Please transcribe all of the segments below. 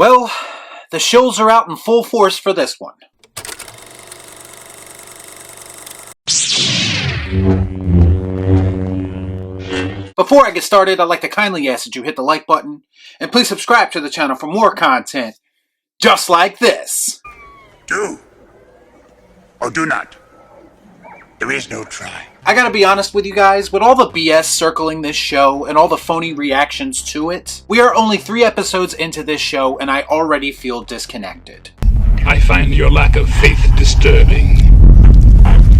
Well, the shills are out in full force for this one. Before I get started, I'd like to kindly ask that you hit the like button, and please subscribe to the channel for more content just like this. Do or do not. There is no try. I gotta be honest with you guys, with all the BS circling this show and all the phony reactions to it, we are only 3 episodes into this show and I already feel disconnected. I find your lack of faith disturbing.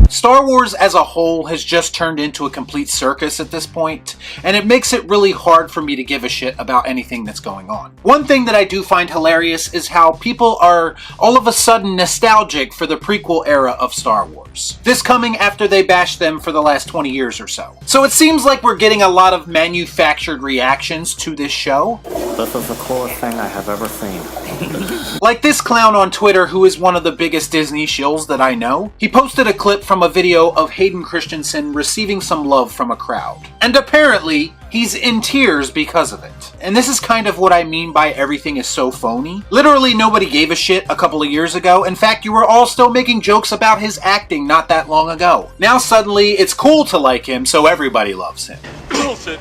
Star Wars as a whole has just turned into a complete circus at this point, and it makes it really hard for me to give a shit about anything that's going on. One thing that I do find hilarious is how people are all of a sudden nostalgic for the prequel era of Star Wars. This coming after they bashed them for the last 20 years or so. So it seems like we're getting a lot of manufactured reactions to this show. This is the coolest thing I have ever seen. Like this clown on Twitter who is one of the biggest Disney shills that I know. He posted a clip from a video of Hayden Christensen receiving some love from a crowd. And apparently, he's in tears because of it. And this is kind of what I mean by everything is so phony. Literally nobody gave a shit a couple of years ago. In fact, you were all still making jokes about his acting not that long ago. Now suddenly, it's cool to like him, so everybody loves him. Bullshit.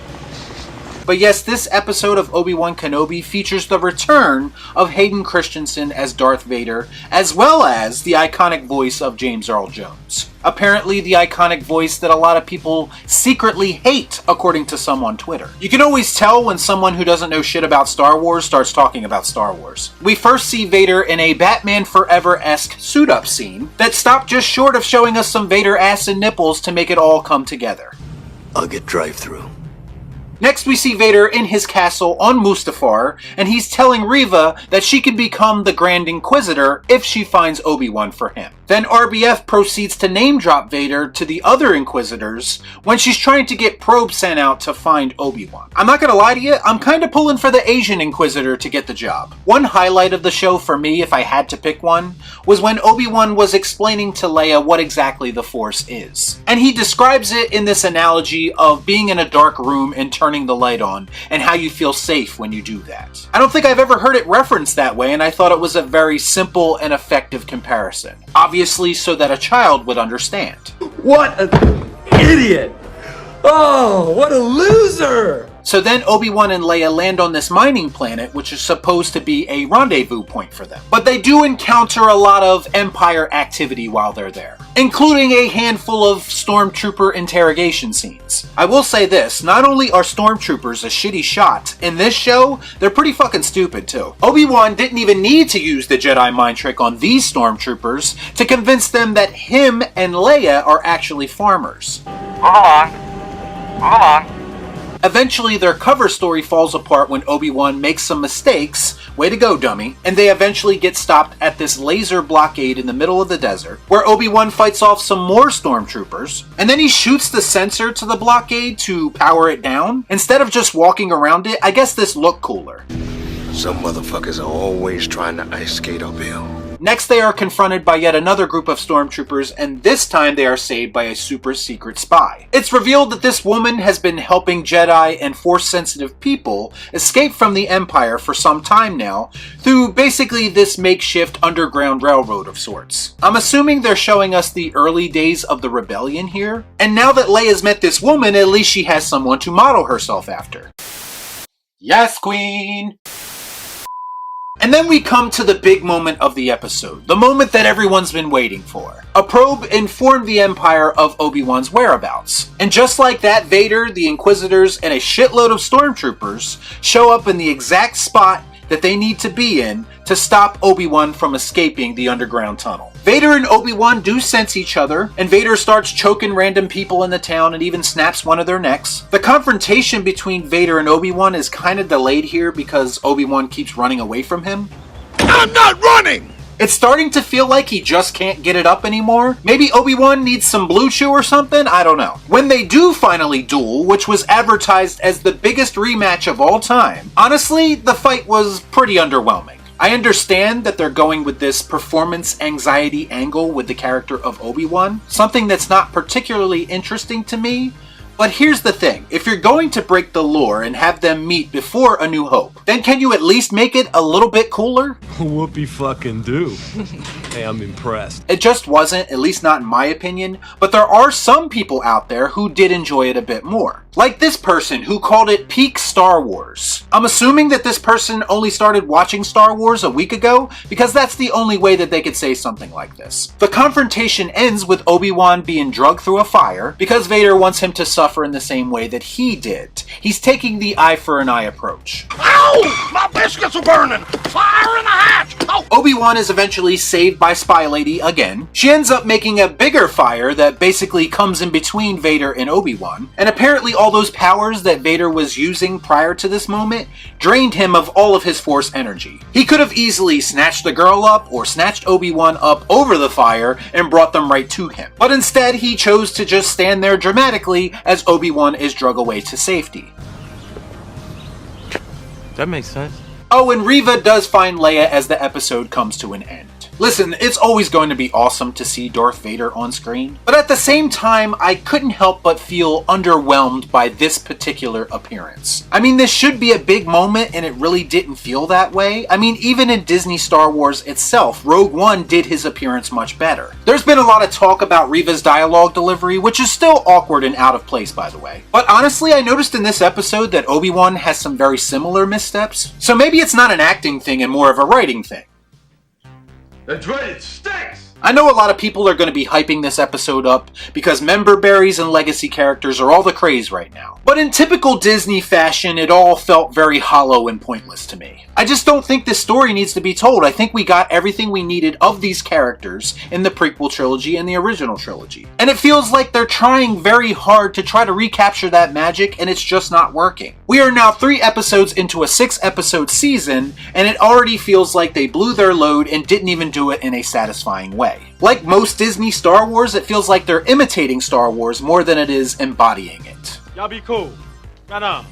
But yes, this episode of Obi-Wan Kenobi features the return of Hayden Christensen as Darth Vader, as well as the iconic voice of James Earl Jones. Apparently the iconic voice that a lot of people secretly hate, according to some on Twitter. You can always tell when someone who doesn't know shit about Star Wars starts talking about Star Wars. We first see Vader in a Batman Forever-esque suit-up scene that stopped just short of showing us some Vader ass and nipples to make it all come together. I'll get drive-through. Next we see Vader in his castle on Mustafar, and he's telling Reva that she can become the Grand Inquisitor if she finds Obi-Wan for him. Then RBF proceeds to name-drop Vader to the other Inquisitors when she's trying to get probes sent out to find Obi-Wan. I'm not gonna lie to you, I'm kinda pulling for the Asian Inquisitor to get the job. One highlight of the show for me, if I had to pick one, was when Obi-Wan was explaining to Leia what exactly the Force is. And he describes it in this analogy of being in a dark room and turning the light on, and how you feel safe when you do that. I don't think I've ever heard it referenced that way, and I thought it was a very simple and effective comparison. Obviously so that a child would understand. What an idiot! Oh, what a loser! So then Obi-Wan and Leia land on this mining planet, which is supposed to be a rendezvous point for them. But they do encounter a lot of Empire activity while they're there, including a handful of Stormtrooper interrogation scenes. I will say this, not only are Stormtroopers a shitty shot, in this show, they're pretty fucking stupid too. Obi-Wan didn't even need to use the Jedi mind trick on these Stormtroopers to convince them that him and Leia are actually farmers. Move along. Eventually, their cover story falls apart when Obi-Wan makes some mistakes, way to go dummy, and they eventually get stopped at this laser blockade in the middle of the desert, where Obi-Wan fights off some more Stormtroopers, and then he shoots the sensor to the blockade to power it down. Instead of just walking around it, I guess this looked cooler. Some motherfuckers are always trying to ice skate uphill. Next, they are confronted by yet another group of Stormtroopers, and this time they are saved by a super secret spy. It's revealed that this woman has been helping Jedi and Force-sensitive people escape from the Empire for some time now, through basically this makeshift underground railroad of sorts. I'm assuming they're showing us the early days of the rebellion here, and now that Leia's met this woman, at least she has someone to model herself after. Yes, Queen! And then we come to the big moment of the episode, the moment that everyone's been waiting for. A probe informed the Empire of Obi-Wan's whereabouts. And just like that, Vader, the Inquisitors, and a shitload of Stormtroopers show up in the exact spot that they need to be in to stop Obi-Wan from escaping the underground tunnel. Vader and Obi-Wan do sense each other, and Vader starts choking random people in the town and even snaps one of their necks. The confrontation between Vader and Obi-Wan is kind of delayed here because Obi-Wan keeps running away from him. I'm not running! It's starting to feel like he just can't get it up anymore. Maybe Obi-Wan needs some Blue Chew or something? I don't know. When they do finally duel, which was advertised as the biggest rematch of all time, honestly, the fight was pretty underwhelming. I understand that they're going with this performance anxiety angle with the character of Obi-Wan, something that's not particularly interesting to me, But here's the thing, if you're going to break the lore and have them meet before A New Hope, then can you at least make it a little bit cooler? Whoopie fucking do. Hey, I'm impressed. It just wasn't, at least not in my opinion, but there are some people out there who did enjoy it a bit more. Like this person who called it peak Star Wars. I'm assuming that this person only started watching Star Wars a week ago, because that's the only way that they could say something like this. The confrontation ends with Obi-Wan being drugged through a fire, because Vader wants him to suffer in the same way that he did. He's taking the eye for an eye approach. Ow! My biscuits are burning! Fire in the hatch! Ow! Obi-Wan is eventually saved by Spy Lady again. She ends up making a bigger fire that basically comes in between Vader and Obi-Wan, and apparently all those powers that Vader was using prior to this moment drained him of all of his Force energy. He could have easily snatched the girl up or snatched Obi-Wan up over the fire and brought them right to him. But instead he chose to just stand there dramatically as Obi-Wan is drug away to safety. That makes sense. Oh, and Reva does find Leia as the episode comes to an end. Listen, it's always going to be awesome to see Darth Vader on screen, but at the same time, I couldn't help but feel underwhelmed by this particular appearance. I mean, this should be a big moment, and it really didn't feel that way. I mean, even in Disney Star Wars itself, Rogue One did his appearance much better. There's been a lot of talk about Reva's dialogue delivery, which is still awkward and out of place, by the way. But honestly, I noticed in this episode that Obi-Wan has some very similar missteps, so maybe it's not an acting thing and more of a writing thing. That's right, it stinks! I know a lot of people are going to be hyping this episode up because member berries and legacy characters are all the craze right now. But in typical Disney fashion, it all felt very hollow and pointless to me. I just don't think this story needs to be told. I think we got everything we needed of these characters in the prequel trilogy and the original trilogy. And it feels like they're trying very hard to try to recapture that magic, and it's just not working. We are now 3 episodes into a 6-episode season, and it already feels like they blew their load and didn't even do it in a satisfying way. Like most Disney Star Wars, it feels like they're imitating Star Wars more than it is embodying it. Y'all be cool. Nah.